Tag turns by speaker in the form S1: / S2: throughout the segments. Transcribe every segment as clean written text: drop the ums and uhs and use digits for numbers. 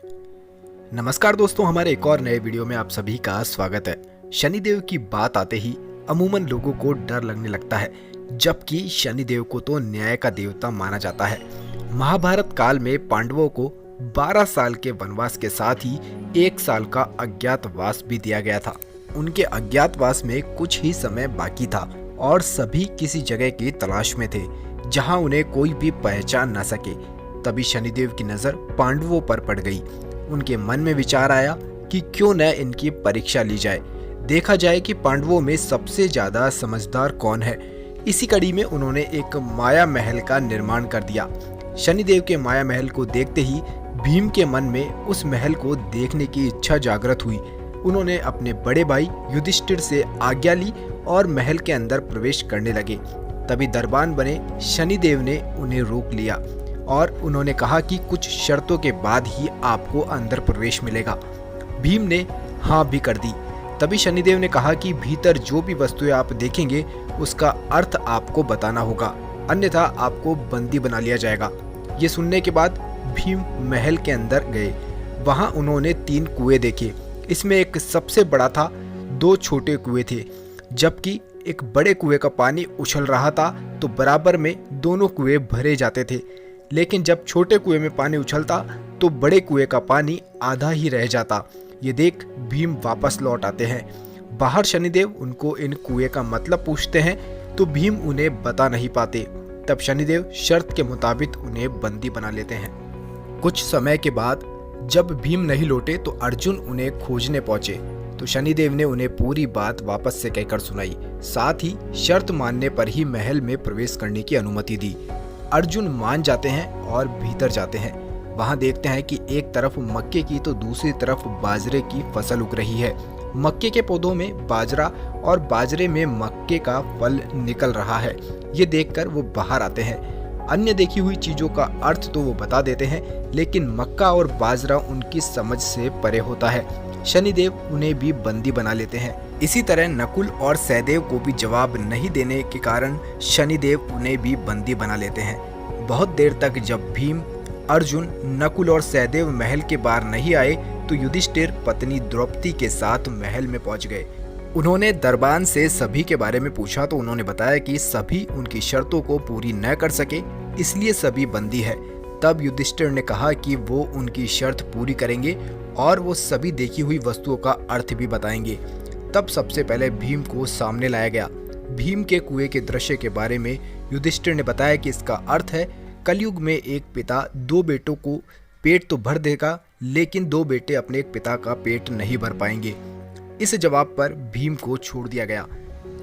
S1: नमस्कार दोस्तों, हमारे एक और नए वीडियो में आप सभी का स्वागत है। शनिदेव की बात आते ही अमूमन लोगों को डर लगने लगता है, जबकि शनिदेव को तो न्याय का देवता माना जाता है। महाभारत काल में पांडवों को 12 साल के वनवास के साथ ही 1 साल का अज्ञातवास भी दिया गया था। उनके अज्ञातवास में कुछ ही समय बाकी था और सभी किसी जगह की तलाश में थे जहां उन्हें कोई भी पहचान न सके। तभी शनिदेव की नजर पांडवों पर पड़ गई। उनके मन में विचार आया कि क्यों न इनकी परीक्षा ली जाए, देखा जाए कि पांडवों में सबसे ज्यादा समझदार कौन है। इसी कड़ी में उन्होंने एक माया महल का निर्माण कर दिया। शनिदेव के माया महल को देखते ही भीम के मन में उस महल को देखने की इच्छा जागृत हुई। उन्होंने अपने बड़े भाई युधिष्ठिर से आज्ञा ली और महल के अंदर प्रवेश करने लगे। तभी दरबान बने शनिदेव ने उन्हें रोक लिया और उन्होंने कहा कि कुछ शर्तों के बाद ही आपको अंदर प्रवेश मिलेगा। भीम ने हाँ भी कर दी। तभी शनिदेव ने कहा कि भीतर जो भी वस्तुएं आप देखेंगे उसका अर्थ आपको बताना होगा, अन्यथा आपको बंदी बना लिया जाएगा। ये सुनने के बाद भीम महल के अंदर गए। वहां उन्होंने 3 कुएं देखे। इसमें एक सबसे बड़ा था, 2 छोटे कुएं थे। जबकि एक बड़े कुएं का पानी उछल रहा था तो बराबर में दोनों कुएं भरे जाते थे। लेकिन जब छोटे कुएं में पानी उछलता तो बड़े कुएं का पानी आधा ही रह जाता। ये देख भीम वापस लौट आते हैं। बाहर शनिदेव उनको इन कुएं का मतलब पूछते हैं तो भीम उन्हें बता नहीं पाते। तब शनिदेव शर्त के मुताबिक उन्हें बंदी बना लेते हैं। कुछ समय के बाद जब भीम नहीं लौटे तो अर्जुन उन्हें खोजने पहुंचे तो शनिदेव ने उन्हें पूरी बात वापस से कहकर सुनाई। साथ ही शर्त मानने पर ही महल में प्रवेश करने की अनुमति दी। अर्जुन मान जाते हैं और भीतर जाते हैं। वहां देखते हैं कि एक तरफ मक्के की तो दूसरी तरफ बाजरे की फसल उग रही है। मक्के के पौधों में बाजरा और बाजरे में मक्के का फल निकल रहा है। ये देखकर वो बाहर आते हैं। अन्य देखी हुई चीजों का अर्थ तो वो बता देते हैं, लेकिन मक्का और बाजरा उनकी समझ से परे होता है। शनिदेव उन्हें भी बंदी बना लेते हैं। इसी तरह नकुल और सहदेव को भी जवाब नहीं देने के कारण शनिदेव उन्हें भी बंदी बना लेते हैं। बहुत देर तक जब भीम, अर्जुन, नकुल और सहदेव महल के बाहर नहीं आए तो युधिष्ठिर पत्नी द्रौपदी के साथ महल में पहुंच गए। उन्होंने दरबान से सभी के बारे में पूछा तो उन्होंने बताया कि सभी उनकी शर्तों को पूरी न कर सके, इसलिए सभी बंदी है। तब युधिष्ठिर ने कहा कि वो उनकी शर्त पूरी करेंगे और वो सभी देखी हुई वस्तुओं का अर्थ भी बताएंगे। तब सबसे पहले भीम को सामने लाया गया। भीम के कुएं के दृश्य के बारे में युधिष्ठिर ने बताया कि इसका अर्थ है कलयुग में एक पिता 2 बेटों को पेट तो भर देगा, लेकिन 2 बेटे अपने एक पिता का पेट नहीं भर पाएंगे। इस जवाब पर भीम को छोड़ दिया गया।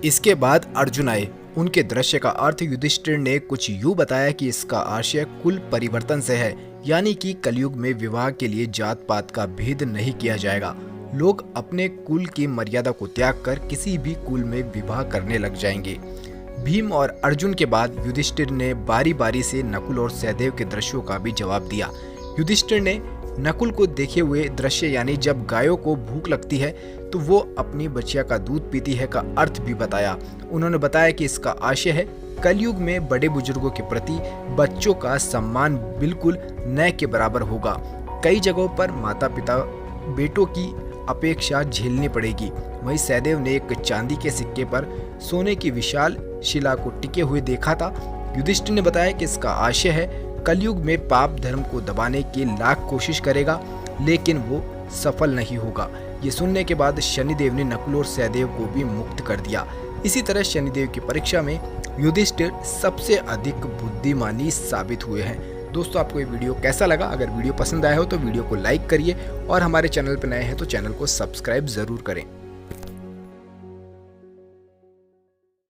S1: इसके बाद अर्जुन आए। उनके दृश्य का अर्थ युधिष्ठिर ने कुछ यूं बताया कि इसका आशय कुल परिवर्तन से है, यानी कि कलयुग में विवाह के लिए जात पात का भेद नहीं किया जाएगा। लोग अपने कुल की मर्यादा को त्याग कर किसी भी कुल में विवाह करने लग जाएंगे। भीम और अर्जुन के बाद युधिष्ठिर ने बारी बारी से नकुल और सहदेव के दृश्यों का भी जवाब दिया। युधिष्ठिर ने नकुल को देखे हुए दृश्य, यानी जब गायों को भूख लगती है तो वो अपनी बच्चिया का दूध पीती है, का अर्थ भी बताया। उन्होंने बताया कि इसका आशय है कलयुग में बड़े बुजुर्गों के प्रति बच्चों का सम्मान बिल्कुल न के बराबर होगा। कई जगहों पर माता पिता बेटों की अपेक्षा झेलनी पड़ेगी। वहीं सहदेव ने एक चांदी के सिक्के पर सोने की विशाल शिला को टिके हुए देखा था। युधिष्ठिर ने बताया कि इसका आशय है कलयुग में पाप धर्म को दबाने की लाख कोशिश करेगा, लेकिन वो सफल नहीं होगा। ये सुनने के बाद शनिदेव ने नकुल और सहदेव को भी मुक्त कर दिया। इसी तरह शनिदेव की परीक्षा में युधिष्ठिर सबसे अधिक बुद्धिमानी साबित हुए हैं। दोस्तों, आपको ये वीडियो कैसा लगा? अगर वीडियो पसंद आया हो तो वीडियो को लाइक करिए और हमारे चैनल पर नए हैं तो चैनल को सब्सक्राइब जरूर करें।